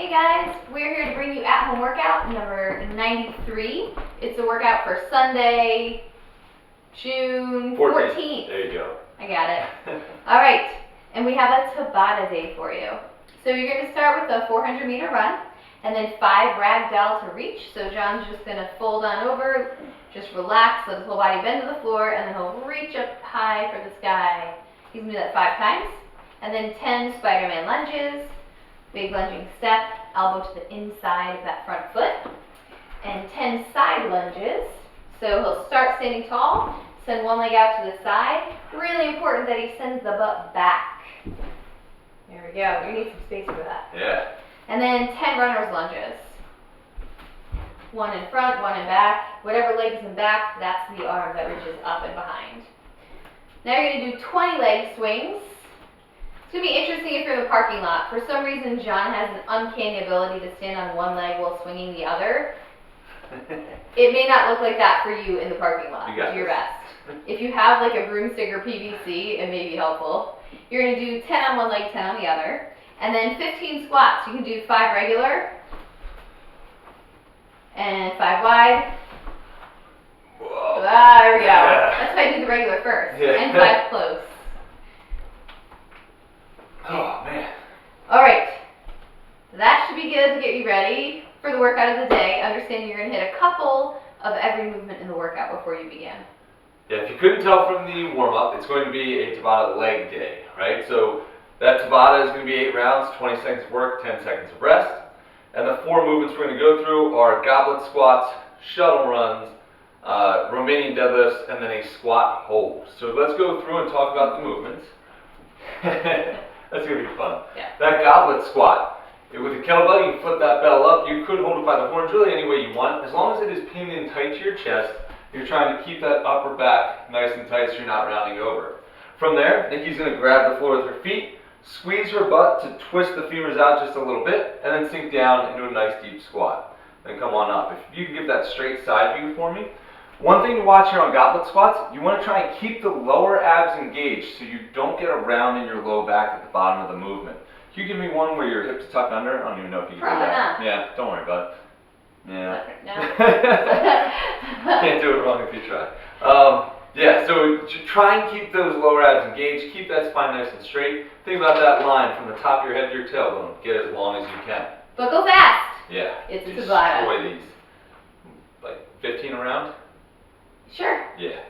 Hey guys, we're here to bring you at-home workout number 93. It's a workout for Sunday, June 14th. There you go. I got it. Alright, and we have a Tabata day for you. So you're going to start with a 400 meter run, and then 5 ragdoll to reach. So John's just going to fold on over, just relax, let his whole body bend to the floor, and then he'll reach up high for the sky. He's going to do that 5 times. And then 10 Spider-Man lunges. Big lunging step, elbow to the inside of that front foot, and 10 side lunges. So he'll start standing tall, send one leg out to the side. Really important that he sends the butt back. There we go. You need some space for that. Yeah. And then 10 runner's lunges. One in front, one in back. Whatever leg is in back, that's the arm that reaches up and behind. Now you're going to do 20 leg swings. It's going to be interesting if you're in the parking lot. For some reason, John has an uncanny ability to stand on one leg while swinging the other. It may not look like that for you in the parking lot. Do your best. If you have like a broomstick or PVC, it may be helpful. You're going to do 10 on one leg, 10 on the other. And then 15 squats. You can do 5 regular and 5 wide. Whoa. Ah, there we go. Yeah. That's why I do the regular first. Yeah. And 5 close. Oh, man. Alright, that should be good to get you ready for the workout of the day. Understand you're going to hit a couple of every movement in the workout before you begin. Yeah, if you couldn't tell from the warm-up, it's going to be a Tabata leg day, right? So that Tabata is going to be 8 rounds, 20 seconds of work, 10 seconds of rest. And the 4 movements we're going to go through are goblet squats, shuttle runs, Romanian deadlifts, and then a squat hold. So let's go through and talk about the movements. That's going to be fun. Yeah. That goblet squat, with the kettlebell, you can flip that bell up. You could hold it by the horns really any way you want. As long as it is pinned in tight to your chest, you're trying to keep that upper back nice and tight so you're not rounding over. From there, Nikki's going to grab the floor with her feet, squeeze her butt to twist the femurs out just a little bit, and then sink down into a nice deep squat. Then come on up. If you can give that straight side view for me. One thing to watch here on goblet squats, you want to try and keep the lower abs engaged so you don't get a round in your low back at the bottom of the movement. Can you give me one where your hips tuck under? I don't even know if you can do that. Not. Yeah, don't worry about it. Yeah. No. Can't do it wrong if you try. Yeah, so try and keep those lower abs engaged. Keep that spine nice and straight. Think about that line from the top of your head to your tailbone. Get as long as you can. But go fast. Yeah. It's a Tabata. Destroy these. Like 15 around? Sure. Yeah.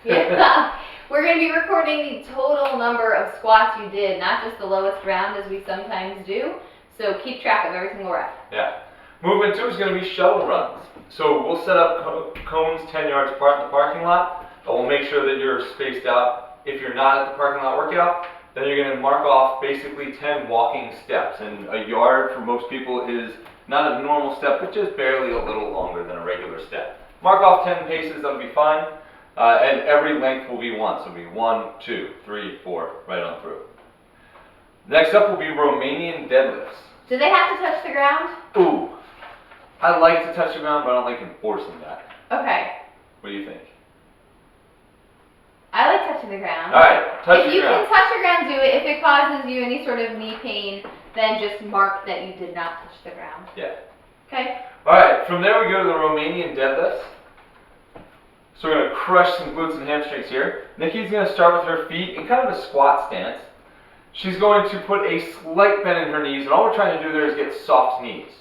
Yeah. We're going to be recording the total number of squats you did, not just the lowest round as we sometimes do. So keep track of every single rep. Yeah. Movement 2 is going to be shuttle runs. So we'll set up cones 10 yards apart in the parking lot, but we'll make sure that you're spaced out. If you're not at the parking lot workout, then you're going to mark off basically 10 walking steps. And a yard for most people is not a normal step, but just barely a little longer than a regular step. Mark off 10 paces, that'll be fine. And every length will be 1. So it'll be 1, 2, 3, 4, right on through. Next up will be Romanian deadlifts. Do they have to touch the ground? Ooh. I like to touch the ground, but I don't like enforcing that. Okay. What do you think? I like touching the ground. Alright, touch If the you ground. can touch the ground, do it. If it causes you any sort of knee pain, then just mark that you did not touch the ground. Yeah. Okay? Alright, from there we go to the Romanian deadlifts. So we're going to crush some glutes and hamstrings here. Nikki's going to start with her feet in kind of a squat stance. She's going to put a slight bend in her knees, and all we're trying to do there is get soft knees.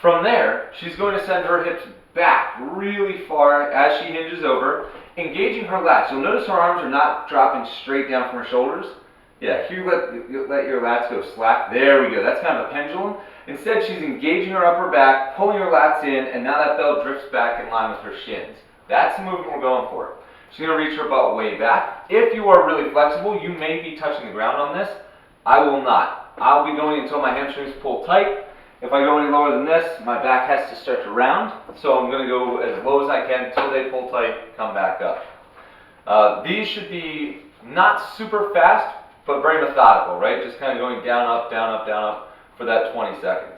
From there, she's going to send her hips back really far as she hinges over, engaging her lats. You'll notice her arms are not dropping straight down from her shoulders. Yeah, here let your lats go slack. There we go. That's kind of a pendulum. Instead, she's engaging her upper back, pulling her lats in, and now that bell drifts back in line with her shins. That's the movement we're going for. She's going to reach her butt way back. If you are really flexible, you may be touching the ground on this. I will not. I'll be going until my hamstrings pull tight. If I go any lower than this, my back has to start to round. So I'm going to go as low as I can until they pull tight, come back up. These should be not super fast, but very methodical, right? Just kind of going down, up, down, up, down, up for that 20 seconds.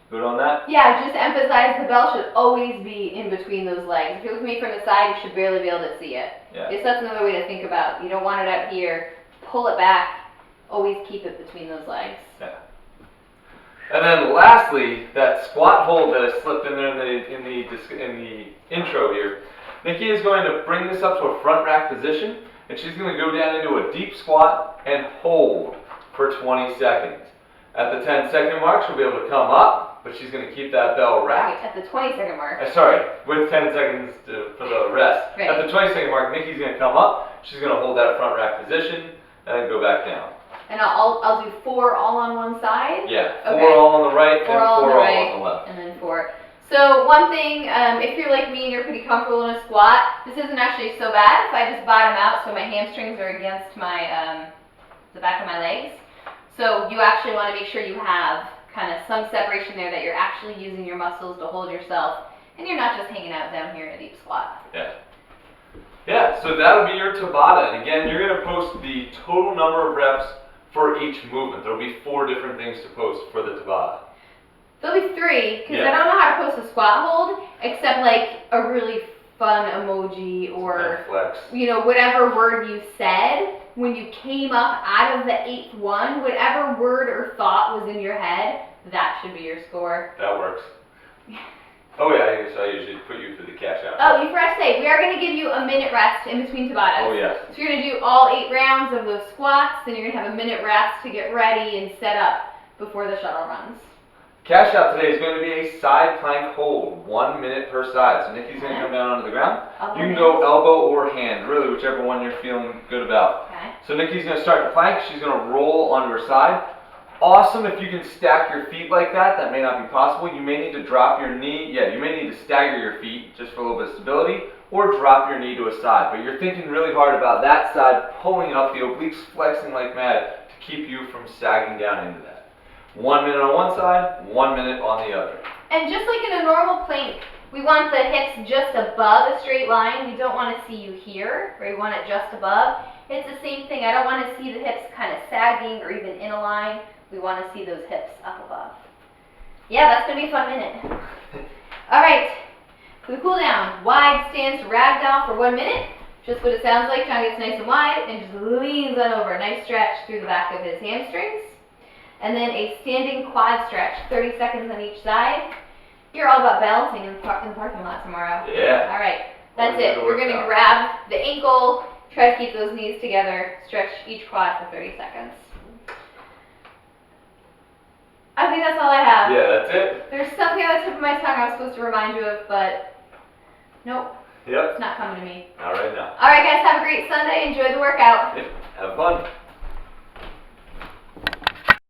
Good on that? Yeah, just emphasize the bell should always be in between those legs. If you look at me from the side, you should barely be able to see it. Yeah. Yes, that's another way to think about it. You don't want it out here. Pull it back. Always keep it between those legs. Yeah. And then lastly, that squat hold that I slipped in there in the intro here. Nikki is going to bring this up to a front rack position, and she's going to go down into a deep squat and hold for 20 seconds. At the 10-second mark, she'll be able to come up, but she's going to keep that bell racked. At the 20-second mark. Sorry, with 10 seconds for the rest. Right. At the 20-second mark, Nikki's going to come up. She's going to hold that front rack position and then go back down. And I'll do 4 all on one side? Yeah, 4 Okay. all on the right and 4 all on the right, on the left. and then 4. So one thing, if you're like me and you're pretty comfortable in a squat, this isn't actually so bad if I just bottom out so my hamstrings are against my the back of my legs. So you actually want to make sure you have kind of some separation there, that you're actually using your muscles to hold yourself, and you're not just hanging out down here in a deep squat. Yeah. Yeah, so that'll be your Tabata. And again, you're going to post the total number of reps for each movement. There'll be 4 different things to post for the Tabata. There'll be 3, because Yeah. I don't know how to post a squat hold, except like a really fun emoji or, flex. you know, whatever word you said when you came up out of the 8th one, whatever word or thought was in your head, that should be your score. That works. Oh yeah, I guess I usually put you through the cash out. Oh, you forgot to say, we are going to give you a minute rest in between Tabatas. Oh yes. So you're going to do all 8 rounds of those squats, then you're going to have a minute rest to get ready and set up before the shuttle runs. Cash out today is going to be a side plank hold, 1 minute per side. So Nikki's going to come down onto the ground. Elbow, You can hand. go elbow or hand, really whichever one you're feeling good about. Okay. So Nikki's going to start the plank. She's going to roll onto her side. Awesome if you can stack your feet like that. That may not be possible. You may need to drop your knee. Yeah, you may need to stagger your feet just for a little bit of stability, or drop your knee to a side. But you're thinking really hard about that side, pulling up, the obliques flexing like mad to keep you from sagging down into that. 1 minute on one side, 1 minute on the other. And just like in a normal plank, we want the hips just above a straight line. We don't want to see you here, or we want it just above. It's the same thing. I don't want to see the hips kind of sagging or even in a line. We want to see those hips up above. Yeah, that's going to be a fun minute. All right, for the cool down, wide stance ragdoll for 1 minute. Just what it sounds like. John gets nice and wide and just leans on over. Nice stretch through the back of his hamstrings. And then a standing quad stretch, 30 seconds on each side. You're all about balancing in the parking lot tomorrow. Yeah. All right, that's Always it. good We're going to workout. grab the ankle, try to keep those knees together, stretch each quad for 30 seconds. I think that's all I have. Yeah, that's it. There's something on the tip of my tongue I was supposed to remind you of, but nope, Yep. it's not coming to me. All right now. All right, guys, have a great Sunday. Enjoy the workout. Have fun.